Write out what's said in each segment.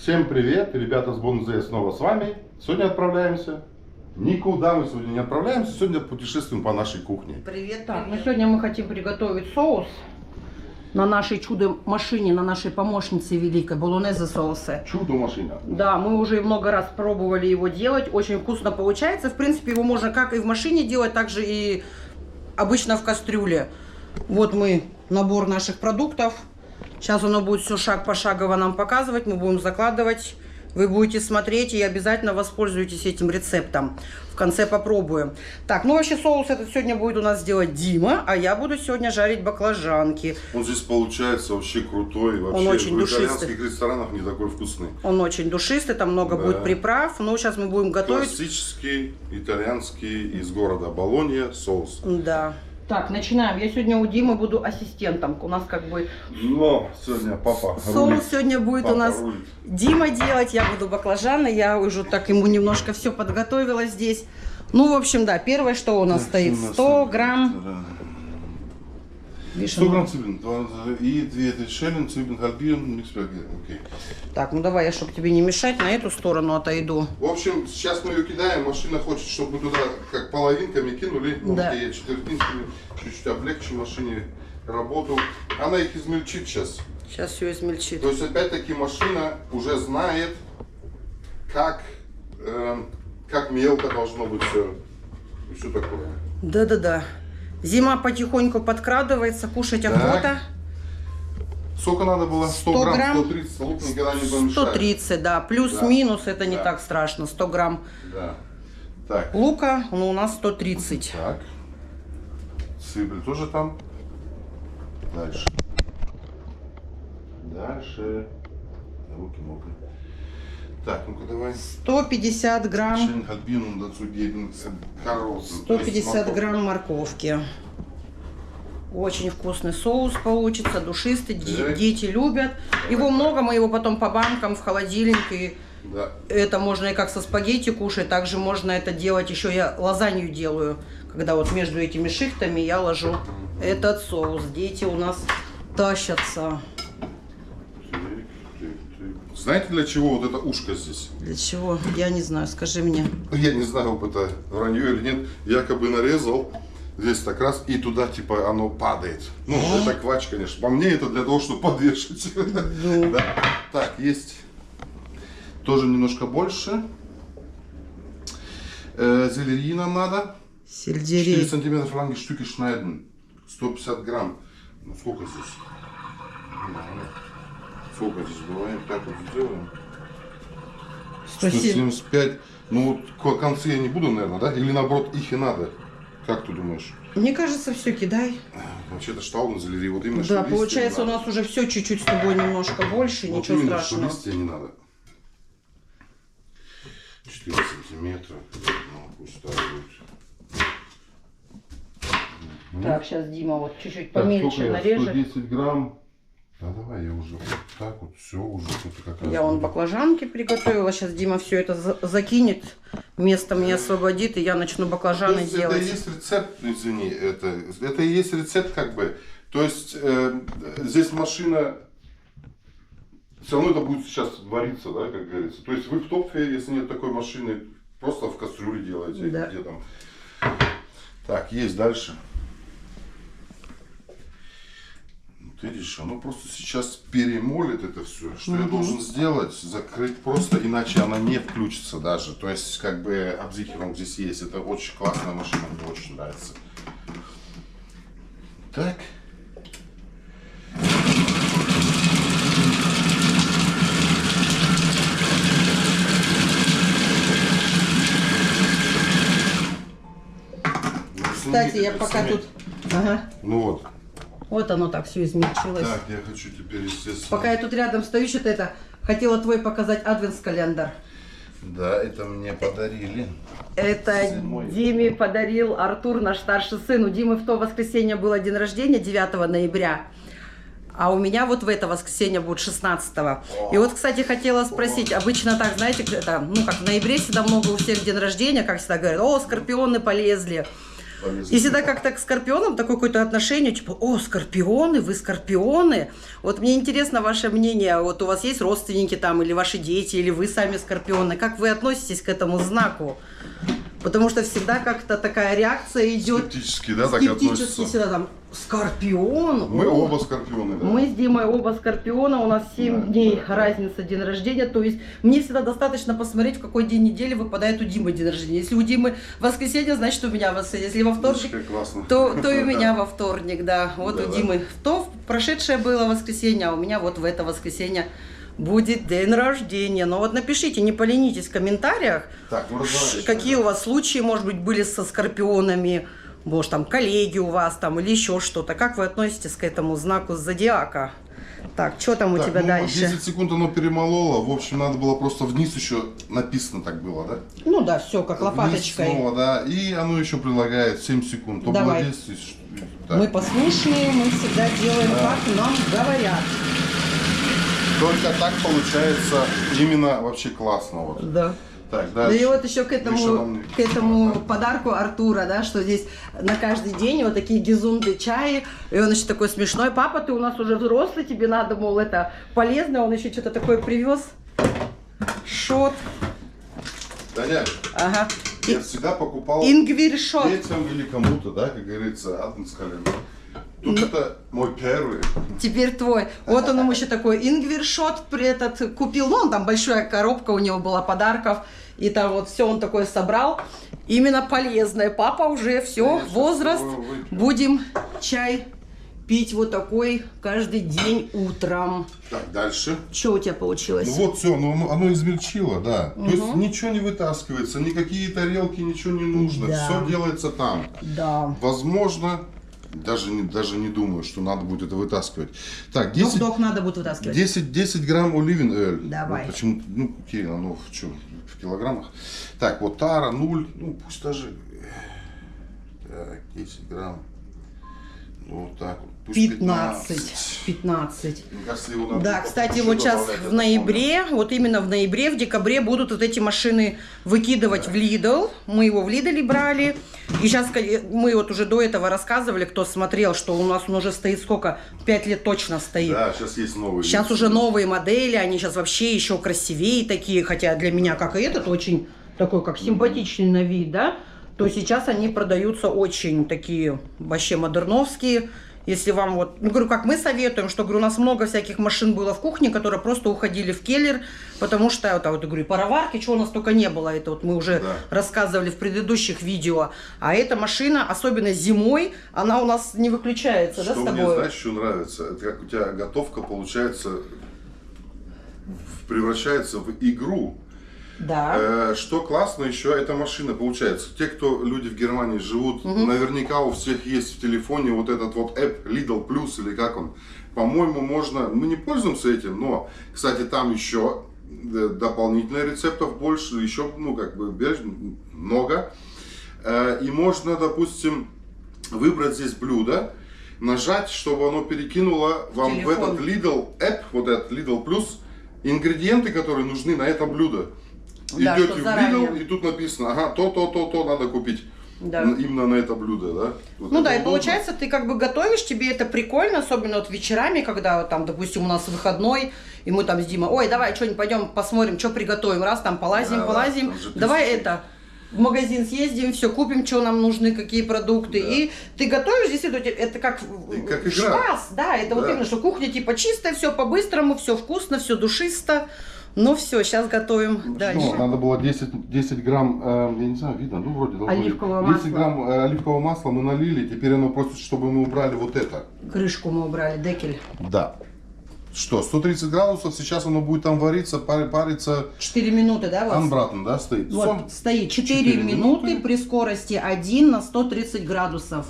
Всем привет, ребята с Бонзе снова с вами. Сегодня отправляемся. Никуда мы сегодня не отправляемся, сегодня путешествуем по нашей кухне. Привет, так, ну сегодня мы хотим приготовить соус на нашей чудо-машине, на нашей помощнице великой, болонезе соусе. Чудо-машина. Да, мы уже много раз пробовали его делать, очень вкусно получается. В принципе, его можно как и в машине делать, так же и обычно в кастрюле. Вот мы, набор наших продуктов. Сейчас оно будет все шаг пошагово нам показывать, мы будем закладывать. Вы будете смотреть и обязательно воспользуйтесь этим рецептом. В конце попробуем. Так, ну вообще соус этот сегодня будет у нас делать Дима, а я буду сегодня жарить баклажанки. Он здесь получается вообще крутой. Вообще Он очень в душистый. итальянских ресторанах не такой вкусный. Он очень душистый, там много будет приправ. Ну, сейчас мы будем готовить. Классический итальянский из города Болонья соус. Да. Так, начинаем. Я сегодня у Димы буду ассистентом. У нас как бы... Но сегодня папа соус рулит. сегодня будет Папа у нас рулит. Дима делать. Я буду баклажаны. Я уже так ему немножко все подготовила здесь. Ну, в общем, да. Первое, что у нас стоит. 100 грамм. 100 грамм цибин. И 2 шеллен, цибин, хальбион, микспер. Окей. Так, ну давай я, чтобы тебе не мешать, на эту сторону отойду. В общем, сейчас мы ее кидаем. Машина хочет, чтобы мы туда как половинками кинули. Да. Я четвертинками чуть-чуть облегчу машине работу. Она их измельчит сейчас. Сейчас все измельчит. То есть, опять-таки, машина уже знает, как мелко должно быть все. И все такое. Да-да-да. Зима потихоньку подкрадывается, кушать охота. Сколько надо было? 100 грамм? 130. Лук никогда не помешает. 130, да. Плюс-минус, это не так страшно. 100 грамм Да. Так. лука, ну, у нас 130. Так. Цибель тоже там. Дальше. Дальше. Руки мокрые. Так, ну-ка давай. 150 грамм. 150 грамм морковки. Очень вкусный соус получится, душистый, дети любят. Его много, мы его потом по банкам в холодильник. И да. это можно и как со спагетти кушать, также можно это делать, еще я лазанью делаю. Когда вот между этими шихтами я ложу этот соус. Дети у нас тащатся. Знаете, для чего вот это ушко здесь? Для чего? Я не знаю, скажи мне. Я не знаю, это вранье или нет. Якобы нарезал здесь так раз, и туда типа оно падает. Ну, это квач, конечно. По мне это для того, чтобы подвешать. Да. Так, есть тоже немножко больше. Зелери нам надо. Сельдерей. 4 сантиметра ланги штуки шнайден. 150 грамм. Ну, сколько здесь? Сколько здесь бывает? Так вот сделаем. 175. Ну, вот концы я не буду, наверное, да? Или наоборот, их и надо. Как ты думаешь? Мне кажется, все кидай. Вообще-то штаун зелери. Вот именно Да, получается у нас уже все чуть-чуть с тобой немножко больше, вот ничего именно, страшного. что листья не надо. 4 сантиметра. Ну, пусть так будет. Так, сейчас Дима вот чуть-чуть помельче нарежет. 110 грамм. Да давай, я уже вот так вот все уже как раз. Я вон баклажанки приготовила. Сейчас Дима все это закинет, место мне освободит, и я начну баклажаны делать. Это и есть рецепт, извини, это и есть рецепт как бы. То есть здесь машина, все равно это будет сейчас вариться, да, как говорится. То есть вы в топфе, если нет такой машины, просто в кастрюле делаете, да. Где там. Так, есть дальше. Видишь, оно просто сейчас перемолит это все. Что я должен сделать? Закрыть просто, иначе она не включится даже. То есть, как бы, обзихером здесь есть. Это очень классная машина, мне очень нравится. Так. Кстати, я пока тут... Ага. Ну вот. Вот оно так все измельчилось. Так, я хочу теперь, естественно... Пока я тут рядом стою, что-то это... Хотела твой показать адвентс-календарь. Да, это мне подарили. Это Зимой. Диме подарил Артур, наш старший сын. У Димы в то воскресенье было день рождения, 9 ноября. А у меня вот в это воскресенье будет 16-го. И вот, кстати, хотела спросить, обычно так, знаете, это, ну как в ноябре всегда много у всех день рождения, как всегда говорят, о, скорпионы полезли. И всегда как-то к скорпионам такое какое-то отношение, типа, о, скорпионы, вы скорпионы. Вот мне интересно ваше мнение, вот у вас есть родственники там, или ваши дети, или вы сами скорпионы, как вы относитесь к этому знаку? Потому что всегда как-то такая реакция идет. Скептически, да, так Скептически относятся. всегда там, скорпион. Мы о, оба скорпионы, да. Мы с Димой оба скорпиона, у нас 7 дней разница день рождения, то есть мне всегда достаточно посмотреть, в какой день недели выпадает у Димы день рождения. Если у Димы воскресенье, значит у меня воскресенье, если во вторник, Классно. то и у меня во вторник, да. Вот у Димы то прошедшее было воскресенье, а у меня вот в это воскресенье будет день рождения. Но вот напишите, не поленитесь в комментариях, Так, ну, какие у вас случаи, может быть, были со скорпионами, может, там, коллеги у вас там или еще что-то. Как вы относитесь к этому знаку зодиака? Так, что там у тебя дальше? 10 секунд оно перемололо. В общем, надо было просто вниз еще написано так было, да? Ну да, все, как лопаточкой. Вниз снова, да. И оно еще прилагает 7 секунд. То Давай. было 10, так. Мы послушные, мы всегда делаем, как нам говорят. Только так получается именно вообще классно. Вот. Да. Так, Да дальше. и вот еще к Еще нам- этому подарку Артура, да, что здесь на каждый день вот такие гизунды чаи, и он еще такой смешной. Папа, ты у нас уже взрослый, тебе надо, мол, это полезно. Он еще что-то такое привез. Шот. Даня, Ага. я всегда покупал Ингвир-шот. детям или кому-то, да, как говорится, адвентскаленд. Тут это мой первый. Теперь твой. Вот он ему еще такой ингвир-шот этот купил. Ну, он там большая коробка у него была подарков. И там вот все он такое собрал. Именно полезное. Папа уже все, Я возраст. сейчас его выпью. Будем чай пить вот такой каждый день утром. Так, дальше. Что у тебя получилось? Ну вот все, оно измельчило, да. То есть ничего не вытаскивается, никакие тарелки, ничего не нужно. Да. Все делается там. Да. Возможно, даже не думаю, что надо будет это вытаскивать. Так, Вдох надо будет вытаскивать. 10 грамм оливин-эль. Давай. Вот почему, ну, окей, оно в килограммах. Так, вот тара 0, ну пусть даже так, 10 грамм. Ну, вот так вот. Пусть 15. Мне кажется, его надо Да, еще кстати, вот сейчас добавлять, в это ноябре, вот именно в ноябре, в декабре будут вот эти машины выкидывать в Lidl. Мы его в Lidl брали. И сейчас мы вот уже до этого рассказывали, кто смотрел, что у нас он уже стоит сколько? 5 лет точно стоит. Да, сейчас есть новые. Сейчас уже новые модели, они сейчас вообще еще красивее такие, хотя для меня, как и этот, очень такой, как симпатичный на вид, да, то сейчас они продаются очень такие вообще модерновские. Если вам вот, ну, говорю, как мы советуем, что, говорю, у нас много всяких машин было в кухне, которые просто уходили в келлер, потому что, вот, говорю, пароварки, чего у нас только не было, это вот мы уже рассказывали в предыдущих видео, а эта машина, особенно зимой, она у нас не выключается, Что да, с мне, тобой? знаешь, что нравится? Это как у тебя готовка получается, превращается в игру. Да. Что классно еще, эта машина получается. Те, кто люди в Германии живут, наверняка у всех есть в телефоне вот этот вот app Lidl Plus или как он. По-моему, можно, мы не пользуемся этим, но, кстати, там еще дополнительных рецептов больше, еще, ну, как бы, много. И можно, допустим, выбрать здесь блюдо, нажать, чтобы оно перекинуло вам в этот Lidl app, вот этот Lidl Plus, ингредиенты, которые нужны на это блюдо. Да, Идете в заранее. Lidl, и тут написано, ага, то надо купить. Да. Именно на это блюдо, да? Вот Ну это да, и удобно. получается, ты как бы готовишь, тебе это прикольно, особенно вот вечерами, когда вот там, допустим, у нас выходной, и мы там с Димой, ой, давай что-нибудь пойдем посмотрим, что приготовим, раз там полазим, Да, полазим, там же давай тысячи. это, в магазин съездим, все купим, что нам нужны, какие продукты, Да. и ты готовишь, действительно, это как, как игра. шпас, да, это вот Да. именно, что кухня типа чистая, все по-быстрому, все вкусно, все душисто, ну все, сейчас готовим дальше. Ну, надо было 10 грамм, я не знаю, видно, ну вроде должно быть. Оливкового 10 масла. грамм оливкового масла мы налили, теперь оно просит, чтобы мы убрали вот это. Крышку мы убрали, декель. Да. Что, 130 градусов, сейчас оно будет там вариться, париться. 4 минуты, да, вот? Анбратен, да, стоит? Вот стоит 4 минуты при скорости 1 на 130 градусов.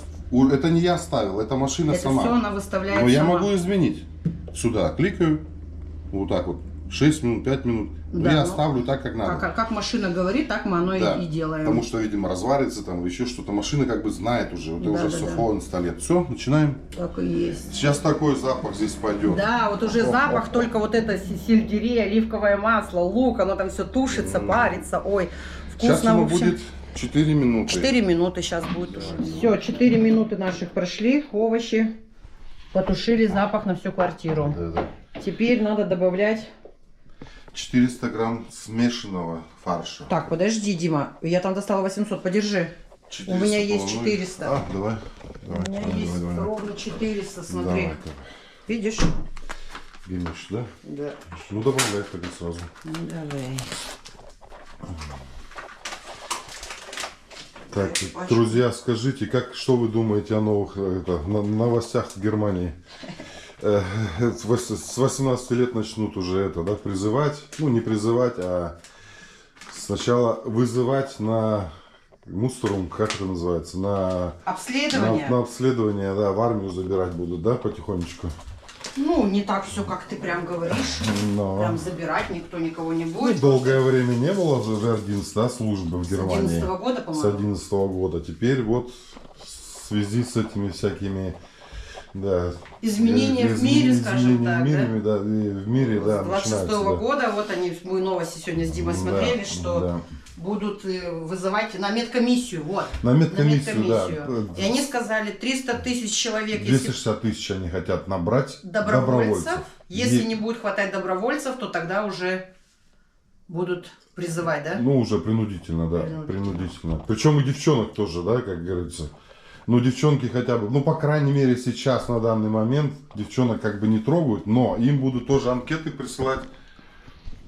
Это не я ставил, это машина Это сама. все она выставляет Но я сама. могу изменить. Сюда кликаю, вот так вот, 6 минут, 5 минут. Да, я ну, ставлю так, как надо. Как машина говорит, так мы оно Да, и делаем. потому что, видимо, разварится там, еще что-то. Машина как бы знает уже, это Да, уже да, сухо инсталлет. Все, начинаем. Так и есть. Сейчас такой запах здесь пойдет. Да, вот уже запах, только вот это сельдерей, оливковое масло, лук, оно там все тушится, парится. Ой, Сейчас вкусно, оно в общем. будет 4 минуты. 4 минуты сейчас будет уже. Все, 4 минуты наших прошли. Овощи потушили запах на всю квартиру. Да. Теперь надо добавлять... 400 грамм смешанного фарша. Так, подожди, Дима. Я там достала 800, подержи. 400, у меня есть 400. А, давай. У меня есть ровно 400, смотри. Давай. Видишь? Видишь, да? Да. Ну, добавляй тогда сразу. Ну, давай. Так, друзья, скажите, что вы думаете о новых новостях в Германии? С 18 лет начнут уже призывать, ну не призывать, а сначала вызывать на мусорум, как это называется, на обследование. На обследование, да, в армию забирать будут, да, потихонечку. Ну, не так все, как ты прям говоришь. Но... Прям забирать никто никого не будет. Ну, долгое время не было Вердинс, да, службы в Германии. С 11 года, по-моему. С 11 года. Теперь вот в связи с этими всякими, да, изменения в мире, скажем так, в мире, да, с 26 года, вот они, мы новости сегодня с Димой смотрели, что будут вызывать на медкомиссию, вот. На медкомиссию, да. И они сказали, 300 тысяч человек. 260 тысяч они хотят набрать добровольцев. Если не будет хватать добровольцев, то тогда уже будут призывать, да? Ну, уже принудительно, да, принудительно. Причем и девчонок тоже, да, как говорится. Ну, девчонки хотя бы, ну, по крайней мере, сейчас, на данный момент, девчонок как бы не трогают, но им будут тоже анкеты присылать.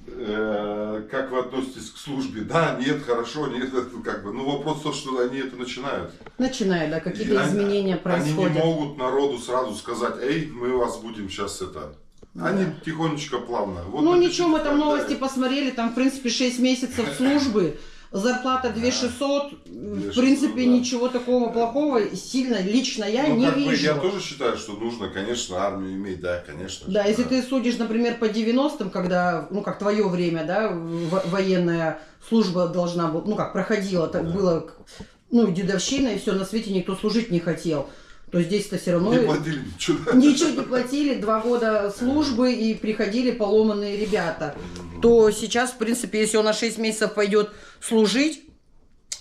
Как вы относитесь к службе? Да, нет, хорошо, нет, это как бы. Ну, вопрос в том, что они это начинают. Начинают, да, какие-то изменения происходят. Они не могут народу сразу сказать, эй, мы вас будем сейчас это... Они тихонечко, плавно. Вот ну, ничего, мы там новости посмотрели, там, в принципе, 6 месяцев службы. Зарплата 2600, в принципе, да. Ничего такого плохого, сильно, лично я не вижу. Я тоже считаю, что нужно, конечно, армию иметь, да, конечно. Да, если ты судишь, например, по 90-м, когда, ну, как твое время, да, военная служба должна была, ну, как проходила, так было, ну, дедовщина, и все, на свете никто служить не хотел. То здесь-то все равно... Не платили ничего. Ничего не платили, 2 года службы и приходили поломанные ребята. То сейчас, в принципе, если он на 6 месяцев пойдет служить,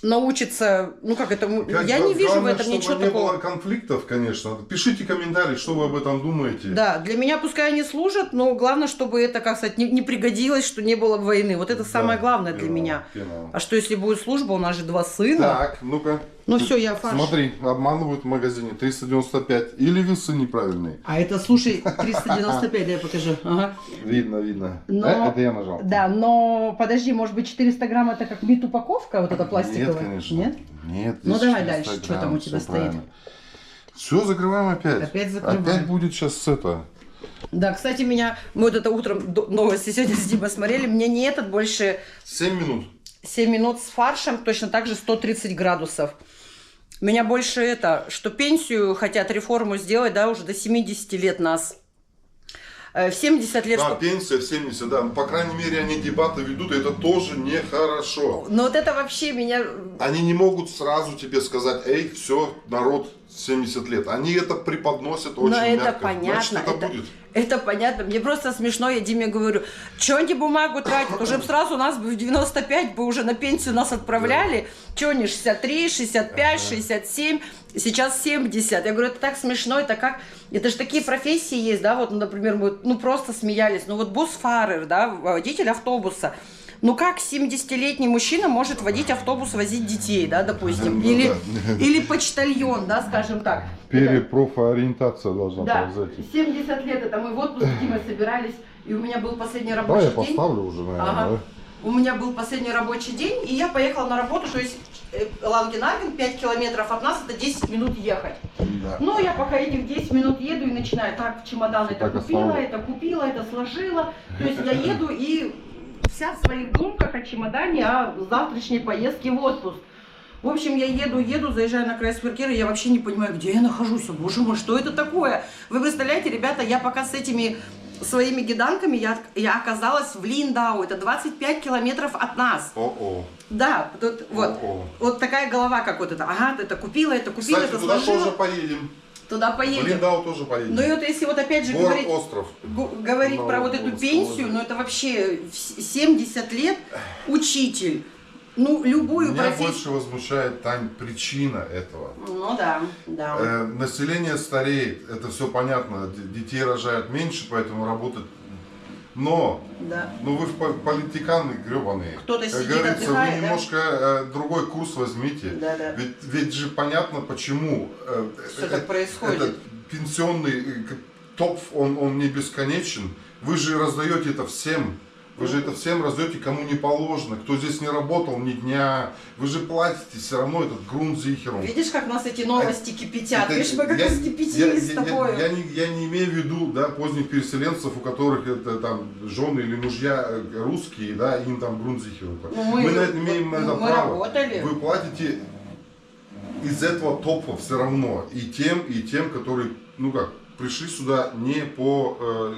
научится, ну как это, я не вижу в этом ничего такого. Не было конфликтов, конечно. Пишите комментарии, что вы об этом думаете. Да, для меня пускай они служат, но главное, чтобы это, как сказать, не пригодилось, что не было войны. Вот это самое главное для меня. А что если будет служба, у нас же 2 сына. Так, ну-ка. Ну все, я фарш. Смотри, обманывают в магазине 395. Или весы неправильные. А это, слушай, 395, я покажу. Ага. Видно. Но, это я нажал. Да, но подожди, может быть 400 грамм это как упаковка вот эта пластиковая? Нет, конечно. Нет? Нет. Ну давай дальше, что там у тебя стоит? Все, закрываем опять. Опять закрываем. Опять будет сейчас это. Да, кстати, мы вот это утром новости сегодня с Димой смотрели, мне не этот больше... 7 минут. 7 минут с фаршем, точно так же 130 градусов. Меня больше это, что пенсию хотят реформу сделать, да, уже до 70 лет нас. В 70 лет... Да, что... пенсия в 70, да. По крайней мере, они дебаты ведут, и это тоже нехорошо. Но вот это вообще меня... Они не могут сразу тебе сказать, эй, все, народ, 70 лет. Они это преподносят очень мягко. Но это понятно. Значит, это будет. Это понятно. Мне просто смешно, я Диме говорю, что они бумагу тратят? Уже сразу нас бы в 95 бы уже на пенсию нас отправляли. Что они, 63, 65, 67, сейчас 70. Я говорю, это так смешно, это как... Это же такие профессии есть, да, вот, например, мы просто смеялись. Ну вот бусфарер, да, водитель автобуса. Ну как 70-летний мужчина может водить автобус, возить детей, да, допустим, или почтальон, да, скажем так. Перепрофориентация должна произойти. 70 лет, это мы в отпуск с Димой собирались, и у меня был последний рабочий день. Да, я поставлю уже, наверное, да? У меня был последний рабочий день, и я поехала на работу, то есть Ланген-Арген, 5 километров от нас, это 10 минут ехать. Да. Ну, я пока этих 10 минут еду и начинаю, так, в чемодан это купила, это сложила, то есть я еду и... Вся в своих думках о чемодане, о завтрашней поездке в отпуск. В общем, я еду, заезжаю на край Сверкера, я вообще не понимаю, где я нахожусь. О, боже мой, что это такое? Вы представляете, ребята, я пока с этими своими гиданками, я оказалась в Линдау. Это 25 километров от нас. О-о. Да, тут вот такая голова, как вот это. Ага, это купила, кстати, это туда сложила. тоже поедем. Туда поедем. В Линдау тоже поедем. Ну и вот если вот опять же говорить про вот эту пенсию, ну это вообще 70 лет учитель, Ну, любую Меня профессию. больше возмущает, Тань, причина этого. Ну да, да. Население стареет, это все понятно, детей рожают меньше, поэтому работать. Но, Да. ну вы политиканы гребаные. Кто-то Как сидит, говорится, отдыхает, вы да? немножко другой курс возьмите. Да, да. Ведь же понятно, почему Что так происходит. этот пенсионный топ, он не бесконечен. Вы же раздаете это всем. Вы же это всем раздаете, кому не положено, кто здесь не работал ни дня. Вы же платите все равно этот грунт-зихером. Видишь, как нас эти новости кипятят? Видишь, мы как раскипятили с тобой. Я не имею в виду, да, поздних переселенцев, у которых это там жены или мужья русские, да, им там грунт-зихером. Ну, мы на это имеем на это мы право. работали. Вы платите из этого топа все равно и тем, которые, ну как, пришли сюда не по,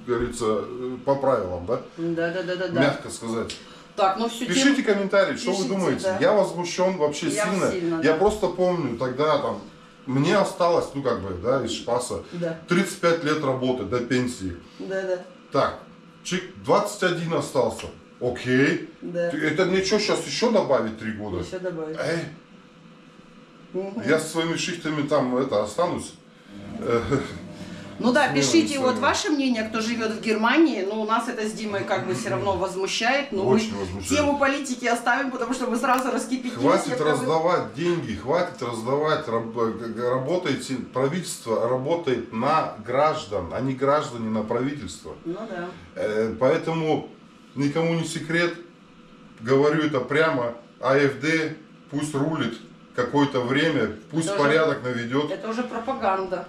говорится, по правилам, да? Да. Мягко сказать. Так, ну все. Пишите комментарии, что вы думаете. Да. Я возмущен вообще сильно. Я да. просто помню, тогда там мне осталось, ну как бы, да, из Шпаса, Да. 35 лет работы до пенсии. Да. Так, чик, 21 остался. Окей. Да. Это мне что, сейчас еще добавить 3 года? Еще добавить. Я со своими шихтами там останусь. Ну да, Смело, пишите смело. вот ваше мнение, кто живет в Германии. Ну, у нас это с Димой как бы все равно возмущает. Но Очень мы возмущает. тему политики оставим, потому что мы сразу раскипятились. Хватит раздавать деньги, хватит раздавать. Работайте, правительство работает на граждан, а не граждане на правительство. Ну да. Поэтому никому не секрет, говорю это прямо, АФД пусть рулит какое-то время, пусть Это порядок наведет. Это уже пропаганда.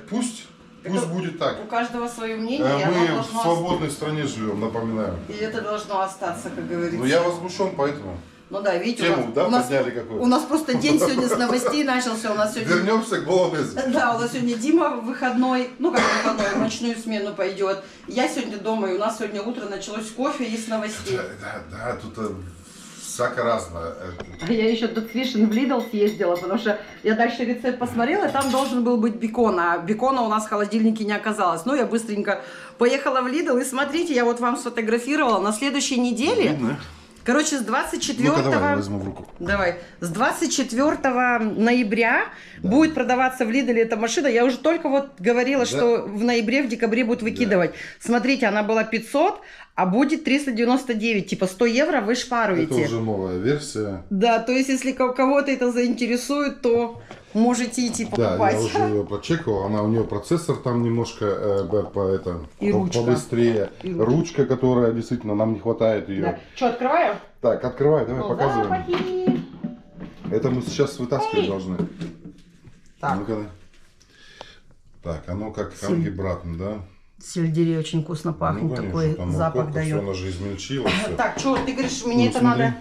Пусть Это будет так. У каждого свое мнение, и оно Мы в должно свободной стране живем, напоминаю. И это должно остаться, как говорится. Но я возмущен поэтому. Ну да, видите, Тему, да, у нас, подняли какую-то? у нас просто день сегодня с новостей начался. У нас сегодня... Вернемся к болонезе. Да, у нас сегодня Дима выходной, ну как выходной, в ночную смену пойдет. Я сегодня дома, и у нас сегодня утро началось с кофе и с новостей. Да, тут всяко разное. А я еще до Цвишин в Lidl съездила, потому что я дальше рецепт посмотрела, и там должен был быть бекон, а бекона у нас в холодильнике не оказалось. Ну, я быстренько поехала в Lidl, и смотрите, я вот вам сфотографировала на следующей неделе. Видно? Короче, с 24 Ну-ка, давай, я возьму в руку. Давай. С 24 ноября будет продаваться в Lidl эта машина. Я уже только вот говорила, что в ноябре, в декабре будут выкидывать. Смотрите, она была 500, а будет 399. Типа 100 евро вы шпаруете. Это уже новая версия. Да, то есть если кого-то это заинтересует, то можете идти покупать. Да, я уже ее прочекал. У нее процессор там немножко И ручка. побыстрее. И ручка, которая действительно нам не хватает ее. Да. Что, открываю? Так, открывай, давай Ну, показываем. запахи. Это мы сейчас вытаскивать должны. Так. Ну-ка. Так, оно как Сильно. ангибратно, да? Сельдерей очень вкусно пахнет, Ну, конечно, такой там запах морковка, всё, дает. она же измельчилась. всё. Так, что ты говоришь, мне Ну, это смотри. надо?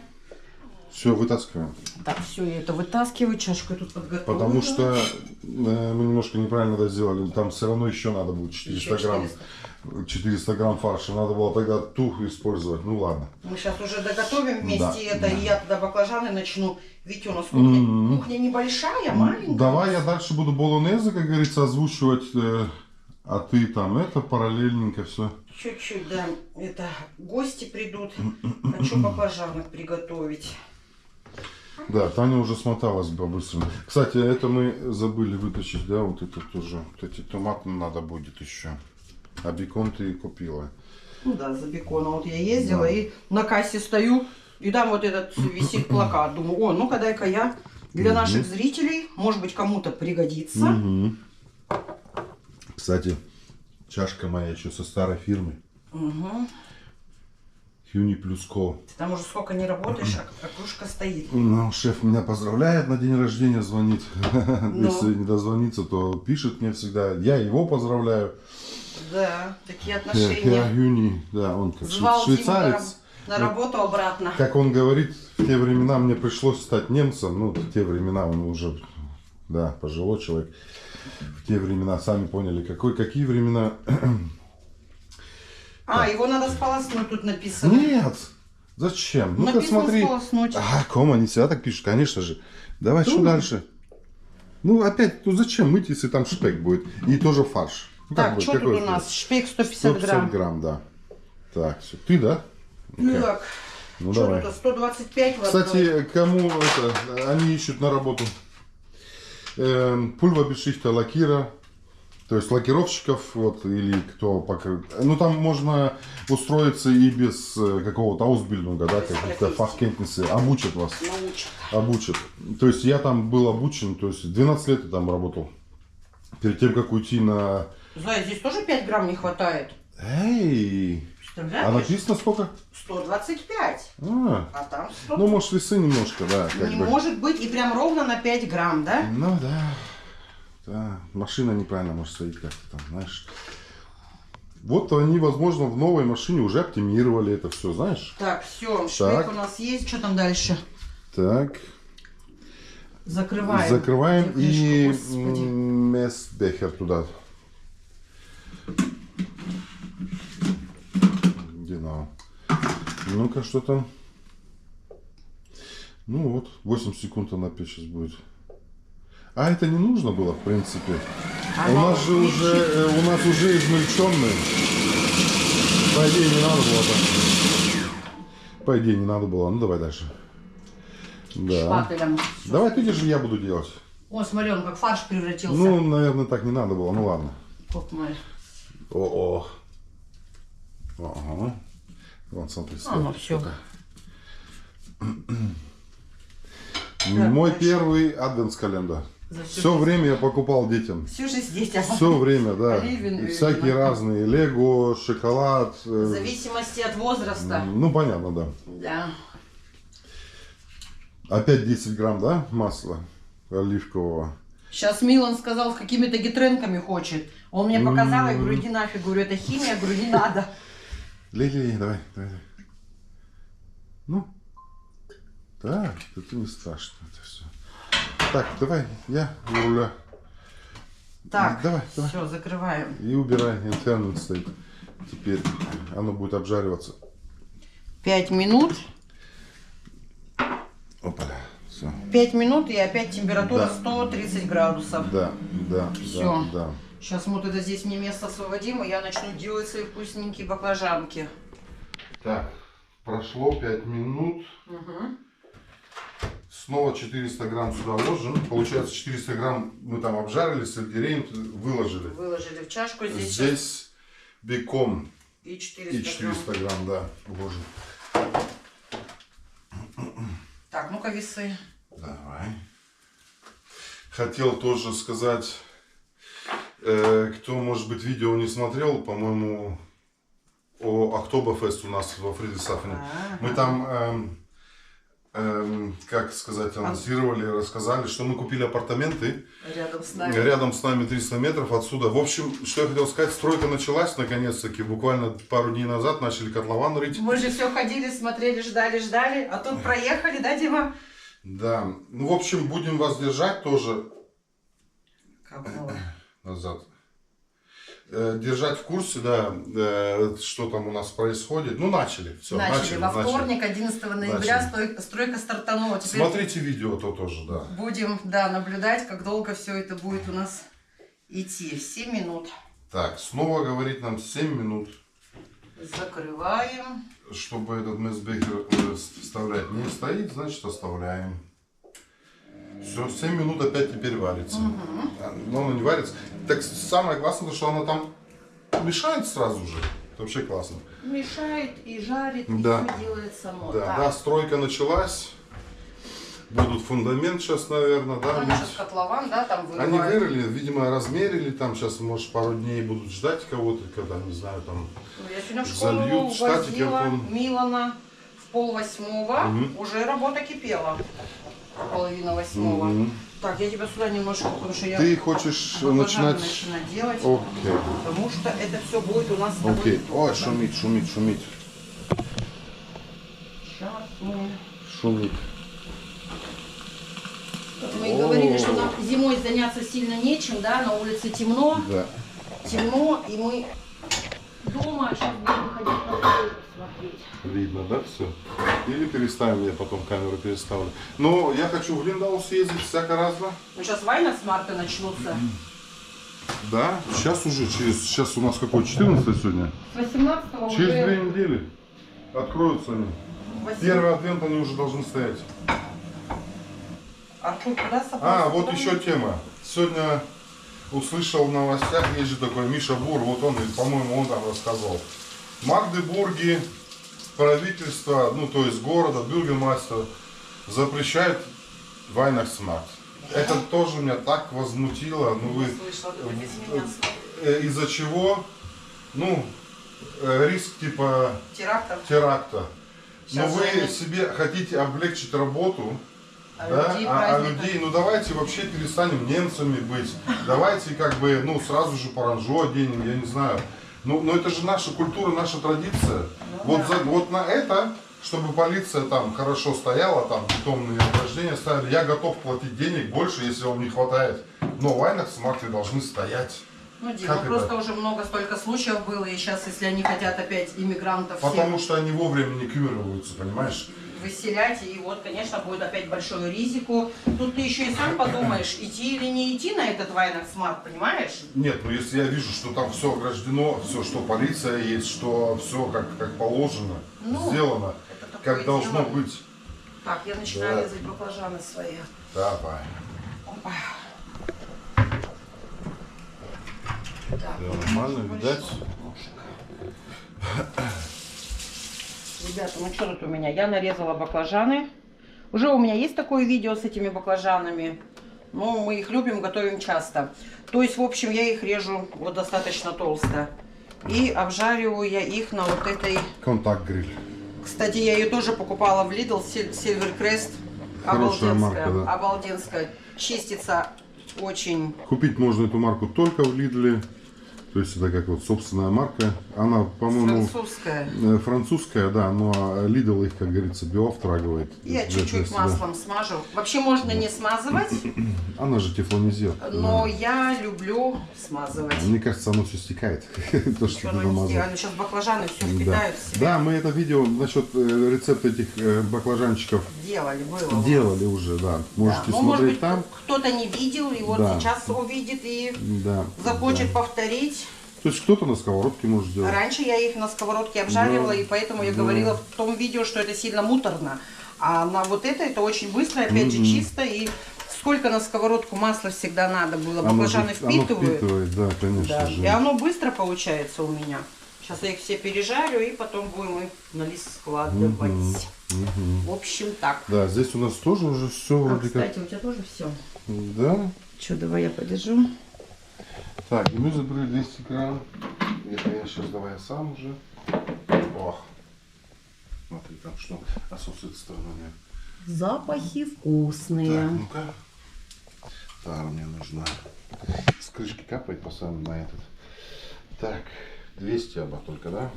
Все, вытаскиваем. Так, все, я это вытаскиваю, чашку я тут подготовлю. Потому что мы немножко неправильно это сделали. Там все равно еще надо будет 400 Еще грамм. 400 грамм фарша. Надо было тогда тух использовать. Ну ладно. Мы сейчас уже доготовим вместе Да, это, да. и я туда баклажаны начну. Видите, у нас кухня небольшая, маленькая. Давай я дальше буду болонезе, как говорится, озвучивать. А ты там это параллельненько все. Чуть-чуть, да. Это гости придут. Хочу баклажанок приготовить. Да, Таня уже смоталась по-быстрому. Кстати, это мы забыли вытащить, да, вот это тоже. Вот эти томаты надо будет еще. А бекон ты купила. Ну да, за беконом. Вот я ездила Да. и на кассе стою, и там вот этот висит плакат. Думаю, о, ну-ка дай-ка я для наших зрителей, может быть, кому-то пригодится. Мгм. Кстати, чашка моя еще со старой фирмы. Угу. Хюни плюс Ко. Ты там уже сколько не работаешь, а кружка стоит. Ну, шеф меня поздравляет на день рождения, звонит. Ну. Если не дозвонится, то пишет мне всегда. Я его поздравляю. Да, такие Я отношения. Хюни, да, он как Звал Диму швейцарец. на работу обратно. Как он говорит, в те времена мне пришлось стать немцем. Ну, в те времена он уже, да, пожилой человек. В те времена, сами поняли, какие времена. А, его надо сполоснуть, тут написано. Нет! Зачем? Ну-ка Написано смотри. сполоснуть. Ком, они всегда так пишут, конечно же. Давай, что дальше? Ну, опять, ну зачем мыть, если там шпек будет? И тоже фарш. Ну, как Так, бы, что тут какой у нас? Шпик 150 150 грамм. грамм, да. Так, все. Ты, да? Ну Окей. так, Ну Что давай. это, 125 в одной? Кстати, кому это, они ищут на работу пульвербесchichter лакира, то есть лакировщиков, вот, или кто покрыт. Ну там можно устроиться и без какого-то аусбильдинга, да, каких-то фахкентнисы, обучат вас. Научат. Обучат. То есть я там был обучен, то есть 12 лет я там работал. Перед тем, как уйти на... Зая, здесь тоже 5 грамм не хватает. Эй! Представляешь? А написано сколько? 125. А там 100. Ну, может, весы немножко, да. Как Не бы. может быть, и прям ровно на 5 грамм, да? Ну да. Да. Машина неправильно может стоит как-то там, знаешь. Вот они, возможно, в новой машине уже оптимировали это все, знаешь? Так, все, швейк у нас есть. Что там дальше? Так. Закрываем. Закрываем и Крышку, господи. Месбехер туда. Genau. Ну-ка, что там? Ну вот, 8 секунд она опять сейчас будет. А это не нужно было, в принципе. У нас же уже, измельченные. По идее не надо было так. По идее не надо было. Ну давай дальше. Да. Шпателем. Давай ты держи, я буду делать. О, смотри, он как фарш превратился. Ну, наверное, так не надо было. Ну ладно. Как мы. О-о. Ага. Вон, смотри, Ну, все. Мой дальше. первый адвентскалендарь. За Все время я покупал детям. Всю жизнь детям. Все время, да. Оливин, И всякие разные. Лего, шоколад. В зависимости от возраста. Ну, понятно, да. Да. Опять 10 грамм, да, масла оливкового. Сейчас Милан сказал, с какими-то гитренками хочет. Он мне показал, я говорю, иди нафиг. Говорю, это химия, я говорю, не надо. Лили, давай. Ну. Так, это не страшно, это все. Так, давай, я у руля. Так, Давай. все, закрываем. И убирай, интернет стоит. Теперь оно будет обжариваться. 5 минут. Опаля, все. 5 минут и опять температура Да. 130 градусов. Да. Всё. Да. Сейчас мы тогда здесь мне место освободим, и я начну делать свои вкусненькие баклажанки. Так, прошло 5 минут. Угу. Снова 400 грамм сюда ложим. Получается 400 грамм мы там обжарили, сельдерей выложили. Выложили в чашку здесь. Здесь бекон И 400, и 400 грамм, да, ложим. Так, ну-ка весы. Давай. Хотел тоже сказать, кто, может быть, видео не смотрел, по-моему, о Октоберфест у нас во Фридрихсхафене. Мы там, как сказать, анонсировали, рассказали, что мы купили апартаменты Рядом с нами. рядом с нами 300 метров отсюда. В общем, что я хотел сказать, стройка началась наконец-таки. Буквально пару дней назад начали котлован рыть. Мы же все ходили, смотрели, ждали, а тут проехали, да, Дима? Да, ну в общем, будем вас держать тоже Как было? назад. Держать в курсе, да, что там у нас происходит. Ну, начали. Все, Начали. Во вторник, 11 ноября, стройка стартанула. Теперь смотрите видео то тоже, да. будем, да, наблюдать, как долго все это будет у нас идти. 7 минут. Так, снова говорит нам 7 минут, Закрываем. чтобы этот месбекер вставлять. Не стоит, значит оставляем. Все, 7 минут опять теперь варится. Но она не варится. Так самое классное, что она там мешает сразу же. Это вообще классно. Мешает и жарит, Да. и все делает само. Да, Так. да, стройка началась. Будут фундамент сейчас, наверное, да. Ну, сейчас котлован, да, там вырывают. Они вырыли, видимо, размерили. Там сейчас, может, пару дней будут ждать кого-то, когда, не знаю, там Ну, я сегодня в школу зальют штатики. возила Милана в 7:30. Уже работа кипела. 7:30. Так, я тебя сюда немножко, потому что я Ты хочешь баклажаны начинать? начинать делать. Окей. Потому что это все будет у нас с тобой. Окей. Ой, шумит. Сейчас мы... Шумит. Мы и говорили, что нам зимой заняться сильно нечем, да, на улице темно, Да. и мы дома сейчас будем ходить на улицу смотреть. Видно, да, все? Или переставим, я потом камеру переставлю. Но я хочу в Линдау съездить, всяко разно. Ну, сейчас война с марта начнутся. Да, сейчас уже, сейчас у нас какой, 14 сегодня? С 18-го Через 2 уже... недели откроются они. Первый адвент они уже должны стоять. Артур, куда собрался? А, вот еще тема. Сегодня услышал в новостях, есть же такой Миша Бур, вот он, по-моему, он там рассказал. В Магдебурге правительство, ну то есть города, бюргермастер запрещает Weihnachtsmarkt. Это тоже меня так возмутило. Ну, вы, из-за чего? Ну, риск типа теракта. Но вы себе хотите облегчить работу, а людей, ну давайте вообще перестанем немцами быть. Давайте как бы, ну сразу же паранжу оденем, я не знаю. Но это же наша культура, наша традиция. Ну, вот на это, чтобы полиция там хорошо стояла, там бетонные ограждения ставили, я готов платить денег больше, если вам не хватает. Но в Weihnachtsmarkt должны стоять. Ну, Дима, просто уже много столько случаев было, и сейчас, если они хотят опять иммигрантов... Потому что они вовремя не кюрируются, понимаешь? Выселять, и вот, конечно, будет опять большой ризику. Тут ты еще и сам подумаешь, идти или не идти на этот Weihnachtsmarkt, понимаешь? Нет, ну если я вижу, что там все ограждено, все, что полиция есть, что все как положено, сделано, как должно быть. Так, я начинаю резать баклажаны свои. Давай. Опа. Так, нормально, видать. Ребята, ну что тут у меня? Я нарезала баклажаны. Уже у меня есть такое видео с этими баклажанами. Но мы их любим, готовим часто. То есть, в общем, я их режу вот достаточно толсто. И обжариваю я их на вот этой... Контакт-гриль. Кстати, я ее тоже покупала в Lidl, Silvercrest. Хорошая марка, да. Обалденская. Чистится очень. Купить можно эту марку только в Lidl. То есть это как вот собственная марка. Она, по-моему, французская, да, но Lidl их, как говорится, биоавтрагивает. Я чуть-чуть маслом смажу. Вообще можно не смазывать. Она же тефлонизирует. Но я люблю смазывать. Мне кажется, оно все стекает. То, что ты намазал. Сейчас баклажаны все впитают в себя. Да, мы это видео насчет рецепта этих баклажанчиков делали уже, да. Можете смотреть может быть, там. Кто-то не видел, и вот сейчас увидит и захочет повторить. То есть кто-то на сковородке может сделать. Раньше я их на сковородке обжаривала, и поэтому я говорила в том видео, что это сильно муторно. А на вот это очень быстро, опять же, чисто. И сколько на сковородку масла всегда надо было. Баклажаны впитывают. Оно впитывает, да, конечно же. И оно быстро получается у меня. Сейчас я их все пережарю, и потом будем их на лист складывать. В общем, так. Да, здесь у нас тоже уже все вроде как. Кстати, у тебя тоже все. Да. Что, давай я подержу. Так, и мы забрали 200 грамм. Это я сейчас давай я сам уже. Ох. Смотри, там что отсутствует стороны. Запахи вкусные. Так, ну-ка. Тара мне нужна. С крышки капает по самому на этот. Так, 200 оба только, да?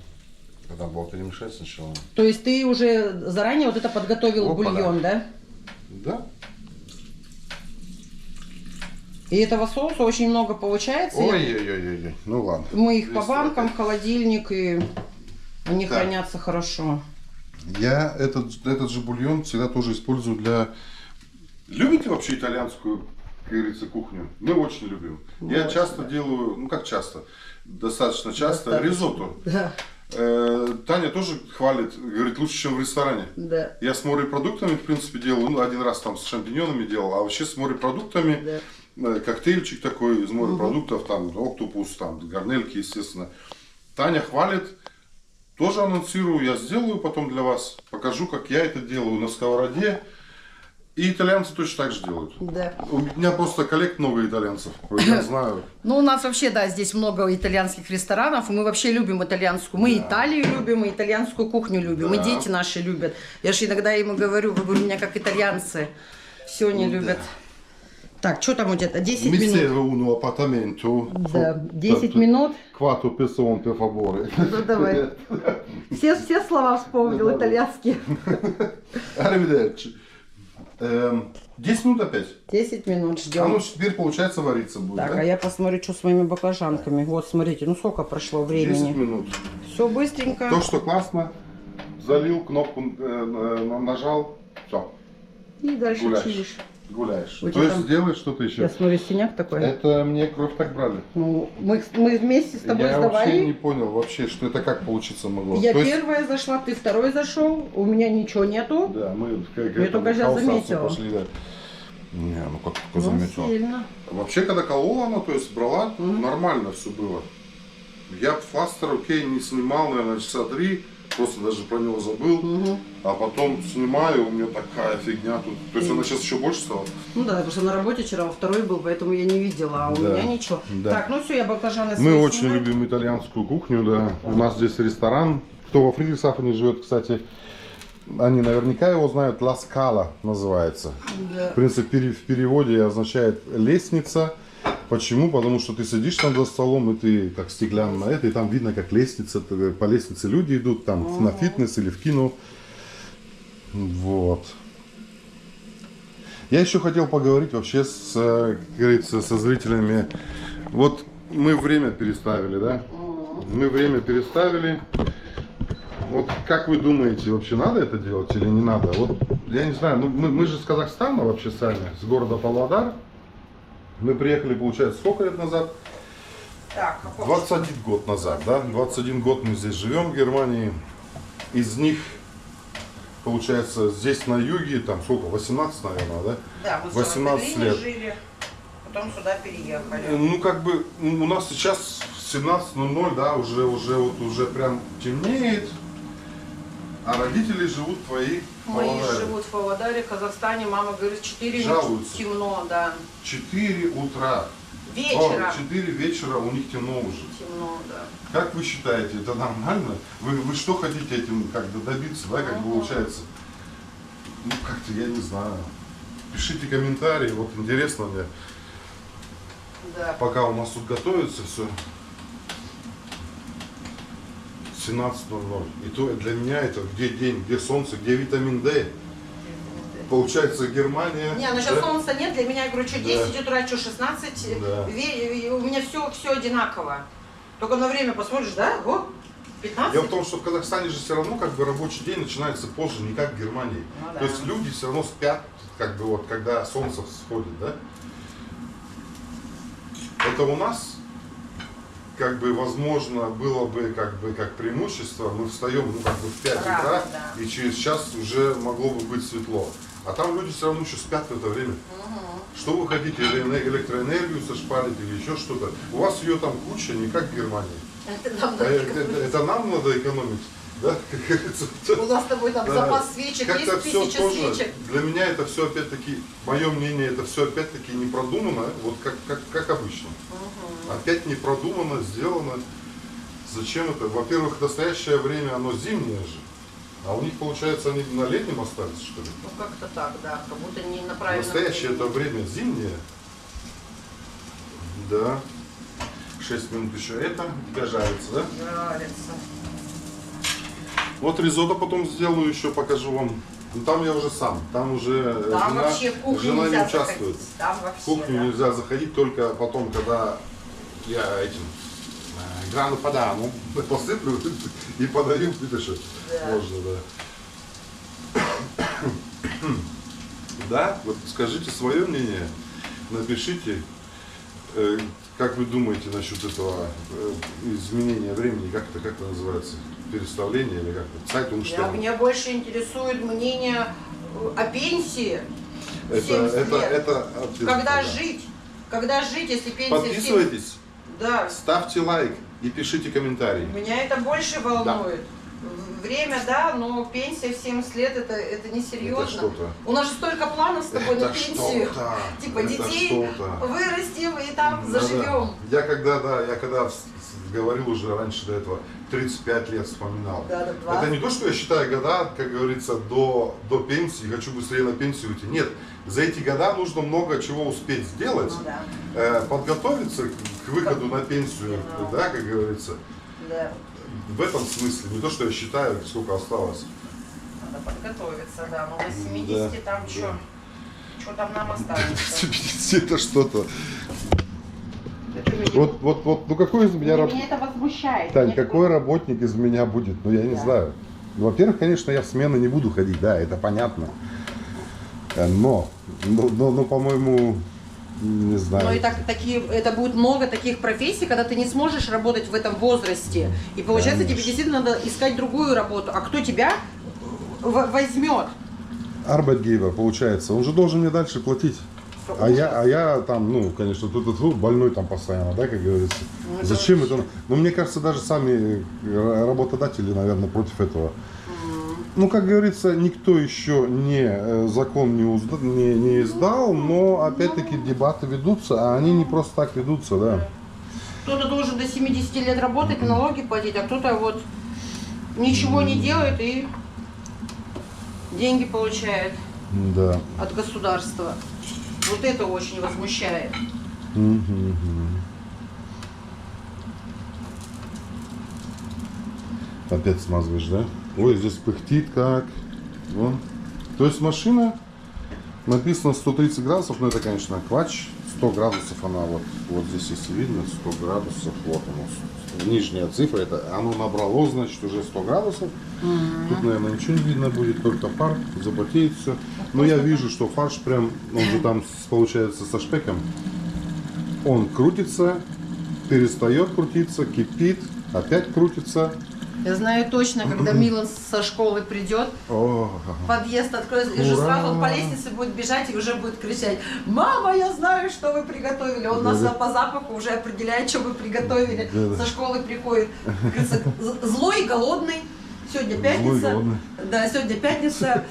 Когда было перемешать сначала. То есть ты уже заранее вот это подготовил бульон, да? Да. И этого соуса очень много получается. Ой-ой-ой-ой. Ну ладно. Мы их по банкам, в холодильник, и они хранятся хорошо. Я этот же бульон всегда тоже использую для... Любите вообще итальянскую, как говорится, кухню? Мы очень любим. Я часто делаю, ну как часто, достаточно часто, ризотто. Да. Таня тоже хвалит, говорит, лучше, чем в ресторане. Да. Я с морепродуктами, в принципе, делаю, ну, один раз там с шампиньонами делал, а вообще с морепродуктами, коктейльчик такой из морепродуктов, там, октопус, там, гарнельки, естественно. Таня хвалит, тоже анонсирую, я сделаю потом для вас, покажу, как я это делаю на сковороде. И итальянцы точно так же делают. Да. У меня просто коллег много итальянцев, я знаю. Ну, у нас вообще, да, здесь много итальянских ресторанов, и мы вообще любим итальянскую. Мы Италию любим, и итальянскую кухню любим, и дети наши любят. Я же иногда им говорю, вы у меня как итальянцы, все не любят. Так, что там у тебя? 10 минут. Uno appartamento. Да, 10 минут. 4 persone, per favore. Ну, давай. Все слова вспомнил итальянские. Arrivederci. 10 минут опять? 10 минут ждем. Оно теперь, получается, вариться будет, Так, да? а я посмотрю, что с моими баклажанками. Вот, смотрите, ну сколько прошло времени. 10 минут. Все быстренько. То, что классно, залил, кнопку нажал, все. И дальше гуляешь. чилишь. гуляешь. У То тебя есть там- делаешь что-то еще. Я смотрю, синяк такой. Это мне кровь так брали. Ну, мы вместе с тобой Я сдавали. вообще не понял, вообще, что это как получиться могло. Я То есть- первая зашла, ты второй зашел, у меня ничего нету. Да, мы Я только сейчас заметила. пошли, да. Не, ну как только Ну, заметил. сильно. Вообще, когда колола она, то есть брала, Мгм. нормально все было. Я фастер, окей, не снимал, наверное, часа 3, просто даже про него забыл. Мгм. А потом снимаю, у меня такая фигня тут. То есть она сейчас еще больше стала? Ну да, потому что на работе вчера второй был, поэтому я не видела, а у Да. меня ничего. Да. Так, ну все, я баклажаны Мы свои очень снимаю. любим итальянскую кухню, да. У нас здесь ресторан. Кто во Фридрихсхафене живет, кстати, они наверняка его знают, Ла Скала называется. Да. В принципе, в переводе означает лестница. Почему? Потому что ты сидишь там за столом, и ты как стеклянно это, и там видно, как лестница, по лестнице люди идут там на фитнес или в кино. Вот. Я еще хотел поговорить вообще с, как говорится, со зрителями. Вот мы время переставили, да? Мы время переставили. Вот как вы думаете, вообще надо это делать или не надо? Вот я не знаю, ну мы же с Казахстана вообще сами, с города Павлодар. Мы приехали, получается, сколько лет назад? Так, 21 год назад, да? 21 год мы здесь живем в Германии. Из них, получается, здесь на юге, там сколько, 18, наверное, да? да, мы 18 в Берлине лет. жили, потом сюда переехали. Ну, как бы, у нас сейчас 17:00, да, уже прям темнеет. А родители живут твои в Мои Павлодаре. живут в Павлодаре, в Казахстане. Мама говорит, 4 Жалуются. темно, да. 4 утра. Вечером 4 вечера у них темно уже. темно, да. Как вы считаете, это нормально? Вы что хотите этим как-то добиться, да, как бы получается? Ну, как-то, я не знаю. Пишите комментарии, вот интересно мне, Да. пока у нас тут готовится все. 17:00. И то для меня это где день, где солнце, где витамин D. Получается, Германия. Не, ну сейчас да? солнца нет, для меня, я говорю, что 10 Да. утра, что 16, Да. у меня все одинаково. Только на время посмотришь, да, вот, 15. Дело в том, что в Казахстане же все равно как бы рабочий день начинается позже, не как в Германии. Ну да. То есть люди все равно спят, как бы вот, когда солнце всходит, да? Это у нас, как бы, возможно, было бы как преимущество, мы встаем, ну, как бы в 5 Рано, утра, да. и через час уже могло бы быть светло. А там люди все равно еще спят в это время. Что вы хотите, или электроэнергию сошпарить, или еще что-то? У вас ее там куча, не как в Германии. Это нам А надо это нам надо экономить, да, как говорится. У нас с тобой там Да. запас свечек, Как-то есть всё 1000 тоже, свечек. для меня это все опять-таки, мое мнение, это все опять-таки не продумано, вот как обычно. Опять не продумано, сделано. Зачем это? Во-первых, настоящее время, оно зимнее же. А у них, получается, они на летнем остались, что ли? Ну как-то так, да, как будто не на правильном Настоящее это времени. время зимнее. Да. 6 минут еще это. Тебе жарится, да? Нравится. Вот ризотто потом сделаю, еще покажу вам. Ну, там я уже сам. Там уже Там вообще в кухню жена не нельзя участвует. заходить. Там В вообще, кухню да. нельзя заходить только потом, когда я этим грану подаму посыплю и подаю, это что, Да. можно, да. Да, вот скажите свое мнение, напишите, как вы думаете насчет этого изменения времени, как это называется, переставление или как-то, сайт Меня больше интересует мнение о пенсии. это 70 лет. это Когда да. жить? Когда жить, если пенсия в 70? Подписывайтесь, Да. ставьте лайк и пишите комментарии. Меня это больше волнует. Время, да, но пенсия в 70 лет это несерьезно. Это что-то. У нас же столько планов с тобой на Это пенсию. что-то. Типа Это детей что-то. вырастим и там Да-да. заживем. Я когда говорил уже раньше до этого, 35 лет вспоминал. Да, до 20. Это не то, что я считаю года, как говорится, до пенсии, хочу быстрее на пенсию уйти. Нет, за эти года нужно много чего успеть сделать, Ну да. подготовиться к выходу на пенсию, Ну. да, как говорится. Да. В этом смысле, не то, что я считаю, сколько осталось. Надо подготовиться, да. Ну, до 70 Да, там да. что там нам останется? Это что-то. Это меня- Вот, ну какой из меня Меня это возмущает. Тань, Меня какой работник из меня будет? Ну, я не Да. знаю. Ну, во-первых, конечно, я в смены не буду ходить, да, это понятно. Но, по-моему, не знаю. Но и это будет много таких профессий, когда ты не сможешь работать в этом возрасте. И получается, тебе действительно надо искать другую работу. А кто тебя возьмет? Arbeitgeber, получается. Он же должен мне дальше платить. А я там, ну, конечно, тут больной там постоянно, да, как говорится. Зачем это? Ну, мне кажется, даже сами работодатели, наверное, против этого. Ну, как говорится, никто еще закон не издал, но опять-таки дебаты ведутся, а они не просто так ведутся, да. Кто-то должен до 70 лет работать, налоги платить, а кто-то вот ничего не делает и деньги получает от государства. Вот это очень возмущает. Опять смазываешь, да? Ой, здесь пыхтит как. Вон. То есть машина написано 130 градусов, но это, конечно, квач. 100 градусов она вот здесь, если видно, 100 градусов, вот оно. Нижняя цифра, это оно набрало, значит, уже 100 градусов. Тут, наверное, ничего не видно будет, только пар, запотеет все. Но я вижу, что фарш прям, он же там получается со шпеком. Он крутится, перестает крутиться, кипит, опять крутится. Я знаю точно, когда Милан со школы придет, подъезд откроется, и уже сразу он по лестнице будет бежать и уже будет кричать: «Мама, я знаю, что вы приготовили!» Он нас по запаху уже определяет, что вы приготовили. Со школы приходит. Говорится, злой и голодный. Сегодня пятница. Да, сегодня пятница,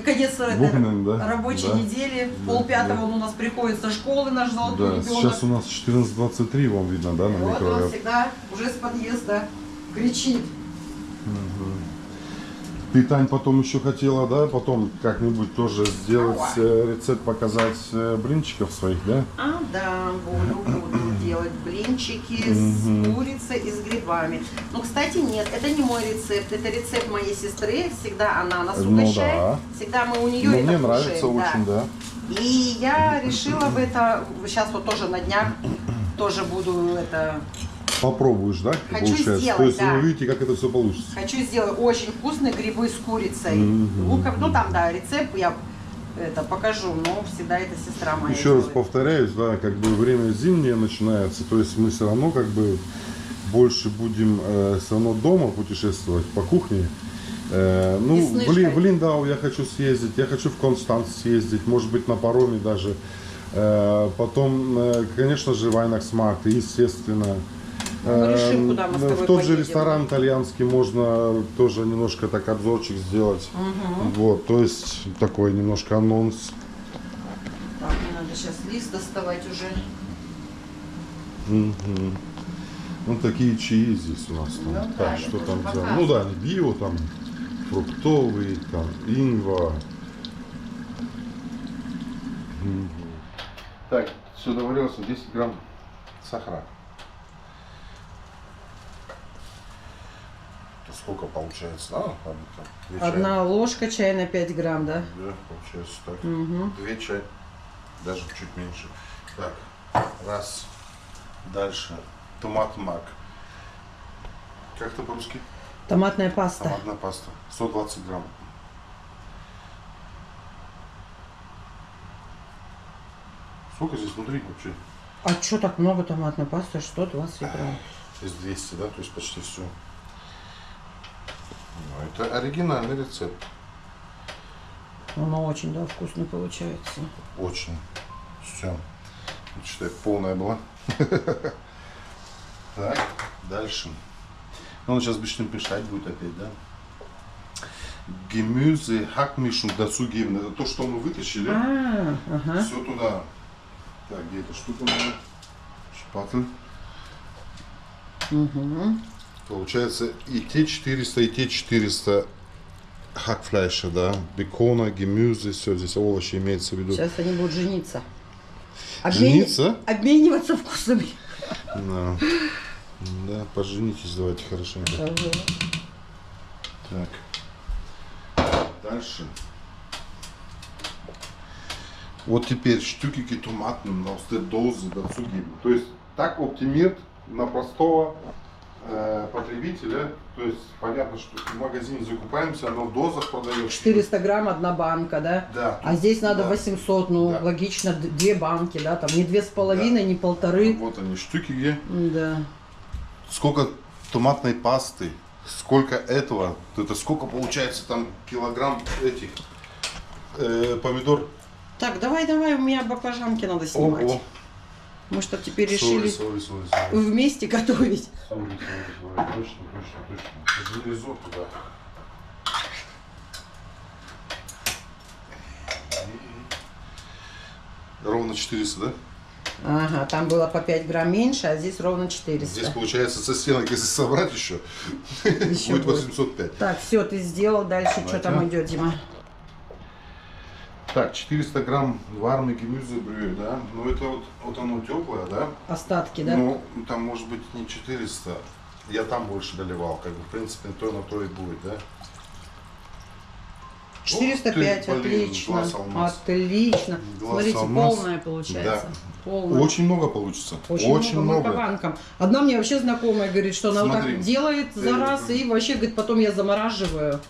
конец рабочей недели. Пол-пятого он у нас приходит со школы, наш золотой ребенок. Сейчас у нас 14:23, вам видно, да, на вот он всегда уже с подъезда кричит. Ты, Тань, потом еще хотела, да, потом как-нибудь тоже сделать рецепт, показать блинчиков своих, да? Да, буду делать блинчики с курицей и с грибами. Ну, кстати, нет, это не мой рецепт, это рецепт моей сестры. Всегда она нас угощает, всегда мы у нее это мне кушаем. Нравится очень, да. И я решила в это, сейчас вот тоже на днях, тоже буду это... Попробуешь, да? Хочу получается? сделать, То есть да. вы увидите, как это все получится. Хочу сделать очень вкусные грибы с курицей. Луком, ну там, да, рецепт я это покажу, но всегда это сестра моя. Еще раз повторяюсь, да, как бы время зимнее начинается, то есть мы все равно как бы больше будем все равно дома путешествовать по кухне. Ну, в Линдау я хочу съездить, я хочу в Констанц съездить, может быть на пароме даже. Потом, конечно же, Weihnachtsmarkt, естественно. Решим, куда мы с тобой в тот же поедем. ресторан итальянский можно тоже немножко так обзорчик сделать. Вот, то есть такой немножко анонс. Так, мне надо сейчас лист доставать уже. Вот такие чаи здесь у нас. Там. Ну, так, да, что я там тоже взял? Ну да, био, там фруктовый, там инва. Так, все договорился, 10 грамм сахара. Это сколько получается? Одна ложка чайная 5 грамм, да? Да, получается так. 2 чай, даже чуть меньше. Так, раз. Дальше. Томат мак. Как это по-русски? Томатная паста. Томатная паста. 120 грамм. Сколько здесь внутри вообще? А что так много томатной пасты? 120 грамм. Здесь 200, да? То есть почти все. Ну, это оригинальный рецепт. Оно очень, да, вкусно получается. Очень. Все. Считай, полная была. Так, дальше. Ну, он сейчас bestimmt мешать будет опять, да? Gemüse, Hackmischung dazugeben. Это то, что мы вытащили. Все туда. Так, где эта штука у меня? Шпатель. Получается и те 400, и те 400 Hackfleisch, да? Бекона, Gemüse, все здесь овощи имеется в виду. Сейчас они будут жениться. Жениться? Обмениваться вкусами. Да. Да, поженитесь, давайте хорошенько. Так. Дальше. Вот теперь штюкики томатным на дозы дацугиб. То есть так оптимирует на простого потребителя. То есть понятно, что в магазине закупаемся, оно в дозах продается. 400 грамм одна банка, да? Да. А здесь надо Да. 800, ну Да. логично, 2 банки, да? Там не 2,5, Да. не 1,5. Вот они штуки где. Да. Сколько томатной пасты, сколько этого, это сколько получается там килограмм этих помидор. Так, давай, у меня баклажанки надо снимать. Ого. Мы что теперь решили Sorry. вместе готовить. Точно. Железо туда. Ровно 400, да? Ага, там было по 5 грамм меньше, а здесь ровно 400. Здесь получается со стенок, если собрать еще, Еще будет будет. 805. Так, все, ты сделал. Дальше что там идет, Дима? Так, 400 грамм варный гемюзебрюе, да? Ну это вот оно теплое, да? Остатки, да? Ну, там может быть не 400. Я там больше доливал, как бы, в принципе, то на то и будет, да? 405, Ух ты, блин, отлично. глаз алмаз. Отлично. Глаз Смотрите, алмаз. полная получается. Да. Полная. Очень много получится. Очень много. Мы по банкам. Одна мне вообще знакомая говорит, что она вот Смотри. так делает за раз, и вообще, говорит, потом я замораживаю.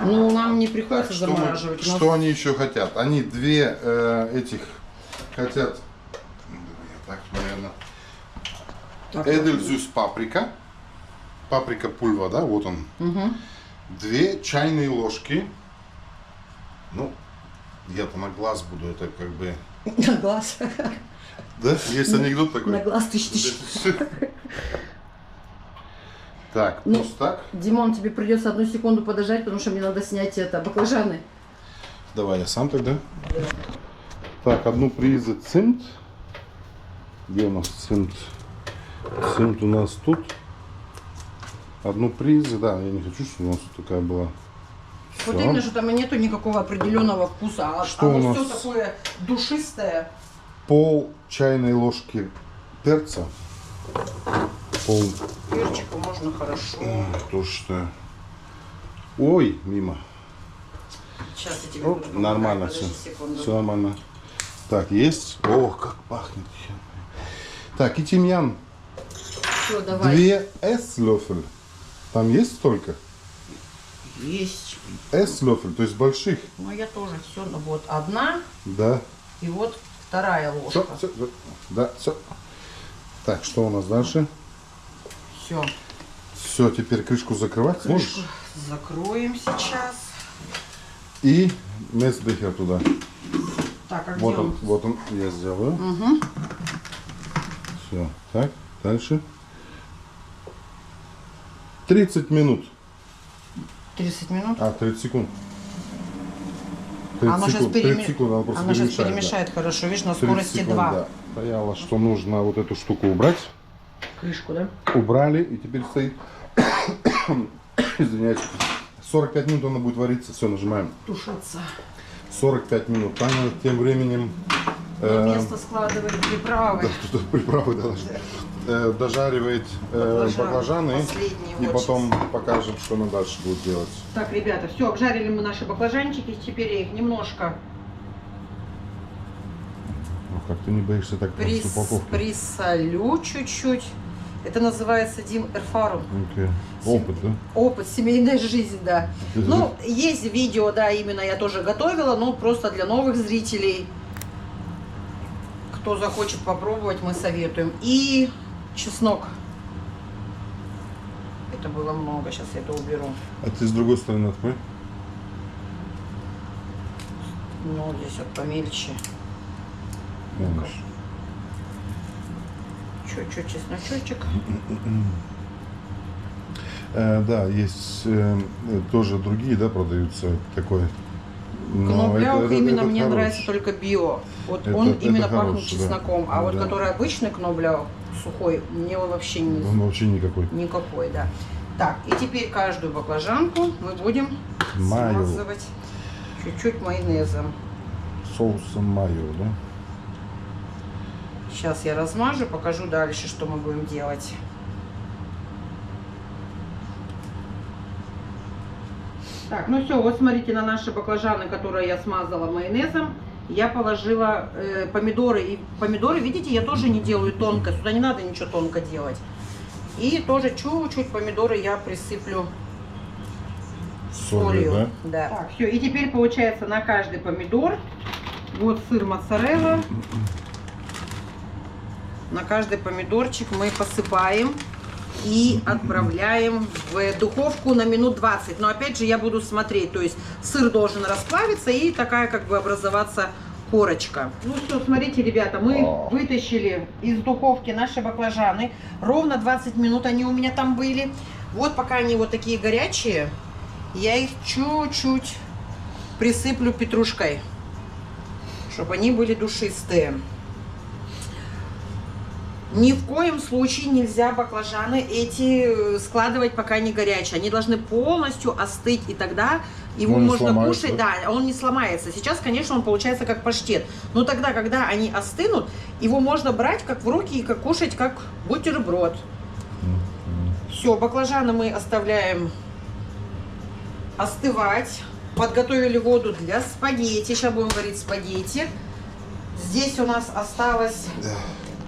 Ну, нам не приходится Так, замораживать. У нас- что они еще хотят? Они две этих хотят. Так, наверное. Так, Эдельзюс паприка. Паприка пульва, да, вот он. Угу. 2 чайные ложки. Ну, я-то на глаз буду, это как бы... На глаз. Да? Есть анекдот такой? На глаз тысяч. Так, Ну, просто так. Димон, тебе придется 1 секунду подождать, потому что мне надо снять это баклажаны. Давай я сам тогда. Так, одну призы цимт. Где у нас цимт? Цимт у нас тут. Одну призы, да, я не хочу, чтобы у нас тут такая была. Вот Всё. именно, что там и нету никакого определенного вкуса, а Что у оно нас? все такое душистое. Пол чайной ложки перца. Пол. Перчику можно хорошо. То что. Ой, мимо. Сейчас я тебе Оп, буду помогать. нормально Подожди все. секунду. Все нормально. Так, есть. О, как пахнет. Так, и тимьян. Все, давай. 2 эслёфель. Там есть столько? Есть. Эслёфель, то есть больших. Ну я тоже все. Ну вот одна Да. и вот вторая ложка. Все. Да, все. Так, что у нас дальше? Все. Все, теперь крышку закрывать. Крышку Можешь? закроем сейчас. И месбехер туда. Так, а Вот где он? вот он, я сделаю. Угу. Все. Так, дальше. 30 минут. 30 минут. 30 секунд. 30 Оно сейчас, секунд, 30 секунд, она просто Оно сейчас перемешает, перемешает хорошо. Видишь, на 30 скорости секунд, 2. да. Стояло, что нужно вот эту штуку убрать. Крышку, да? Убрали, и теперь стоит, извиняюсь, 45 минут она будет вариться. Все, нажимаем. Тушится. 45 минут. Таня тем временем На место складывает приправы. да, тут приправы дожаривает баклажаны. Последний И вот потом покажем, что она дальше будет делать. Так, ребята, все, обжарили мы наши баклажанчики. Теперь я их немножко Ну, как ты не боишься так просто упаковки? присолю чуть-чуть. Это называется, Дим, эрфарум. Окей. Опыт, да? Опыт, семейная жизнь, да. Ну, есть видео, да, именно я тоже готовила, но просто для новых зрителей. Кто захочет попробовать, мы советуем. И чеснок. Это было много, сейчас я это уберу. А ты с другой стороны открой. Ну, здесь вот помельче. Помнишь. Чуть-чуть чесночочек. Да, есть тоже другие, да, продаются такой. Кноблаух именно мне хороший. нравится только био. Вот Это- он это именно пахнет хороший, да. чесноком. А вот Да. который обычный кноблаух, сухой, мне он вообще не Он вообще никакой. никакой, да. Так, и теперь каждую баклажанку мы будем Майо. смазывать чуть-чуть майонезом. Соусом майо, да? Сейчас я размажу, покажу дальше, что мы будем делать. Так, ну все, вот смотрите на наши баклажаны, которые я смазала майонезом. Я положила помидоры. И помидоры, видите, я тоже не делаю тонко. Сюда не надо ничего тонко делать. И тоже чуть-чуть помидоры я присыплю солью. Да? Так, все. И теперь получается на каждый помидор, вот сыр моцарелла, на каждый помидорчик мы посыпаем и отправляем в духовку на минут 20. Но опять же я буду смотреть, то есть сыр должен расплавиться и такая как бы образоваться корочка. Ну все, смотрите, ребята, мы вытащили из духовки наши баклажаны. Ровно 20 минут они у меня там были. Вот пока они вот такие горячие, я их чуть-чуть присыплю петрушкой, чтобы они были душистые. Ни в коем случае нельзя баклажаны эти складывать, пока не горячие. Они должны полностью остыть, и тогда его можно кушать. Да, он не сломается. Сейчас, конечно, он получается как паштет. Но тогда, когда они остынут, его можно брать как в руки и как кушать, как бутерброд. Все, баклажаны мы оставляем остывать. Подготовили воду для спагетти. Сейчас будем варить спагетти. Здесь у нас осталось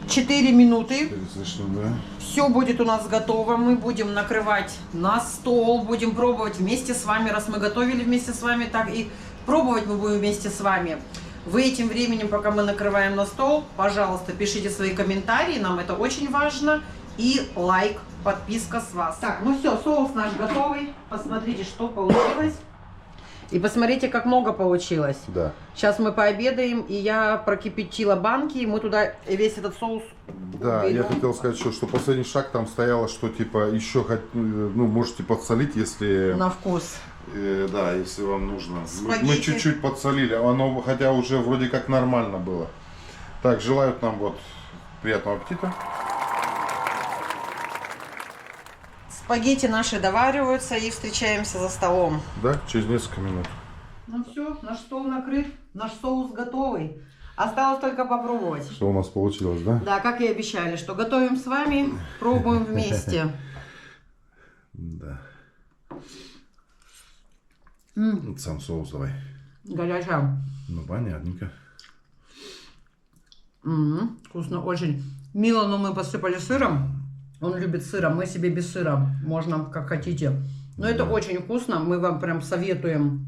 4 минуты. Все будет у нас готово. Мы будем накрывать на стол. Будем пробовать вместе с вами. Раз мы готовили вместе с вами, так и пробовать мы будем вместе с вами. Вы этим временем, пока мы накрываем на стол, пожалуйста, пишите свои комментарии. Нам это очень важно. И лайк, подписка с вас. Так, ну все, соус наш готовый. Посмотрите, что получилось. И посмотрите, как много получилось. Да. Сейчас мы пообедаем, и я прокипятила банки, и мы туда весь этот соус Да, уберем. я хотел сказать, что последний шаг там стояло, что типа еще, ну, можете подсолить, если... На вкус. Да, если вам нужно. Спагетти. Мы чуть-чуть подсолили, оно хотя уже вроде как нормально было. Так, желают нам вот приятного аппетита. Спагетти наши довариваются и встречаемся за столом. Да, через несколько минут. Ну все, наш стол накрыт, наш соус готовый. Осталось только попробовать. Что у нас получилось, да? Да, как и обещали, что готовим с вами, пробуем вместе. Да. Сам соус давай. Горячая. Ну, понятненько. Вкусно очень. Милану мы посыпали сыром. Он любит сыром, мы себе без сыра. Можно как хотите. Но это очень вкусно. Мы вам прям советуем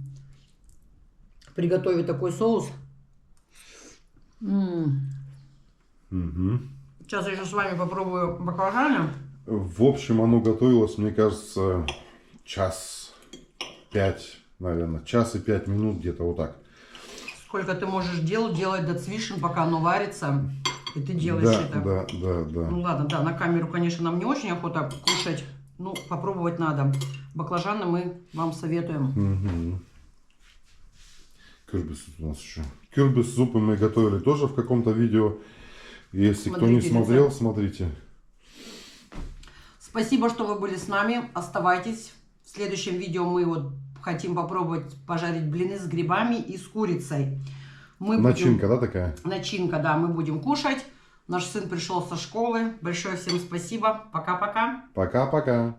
приготовить такой соус. Сейчас я еще с вами попробую баклажаны. В общем, оно готовилось, мне кажется, час 5, наверное. Час и 5 минут где-то вот так. Сколько ты можешь делать до цвишен, пока оно варится. И ты делаешь это. Да. Ну ладно, да, на камеру, конечно, нам не очень охота кушать. Ну, попробовать надо. Баклажаны мы вам советуем. Кюрбис у нас еще. Кюрбис зупы мы готовили тоже в каком-то видео. Если кто не смотрел, смотрите. Спасибо, что вы были с нами. Оставайтесь. В следующем видео мы вот хотим попробовать пожарить блины с грибами и с курицей. Начинка, да, такая? Начинка, да, мы будем кушать. Наш сын пришел со школы. Большое всем спасибо. Пока-пока. Пока-пока.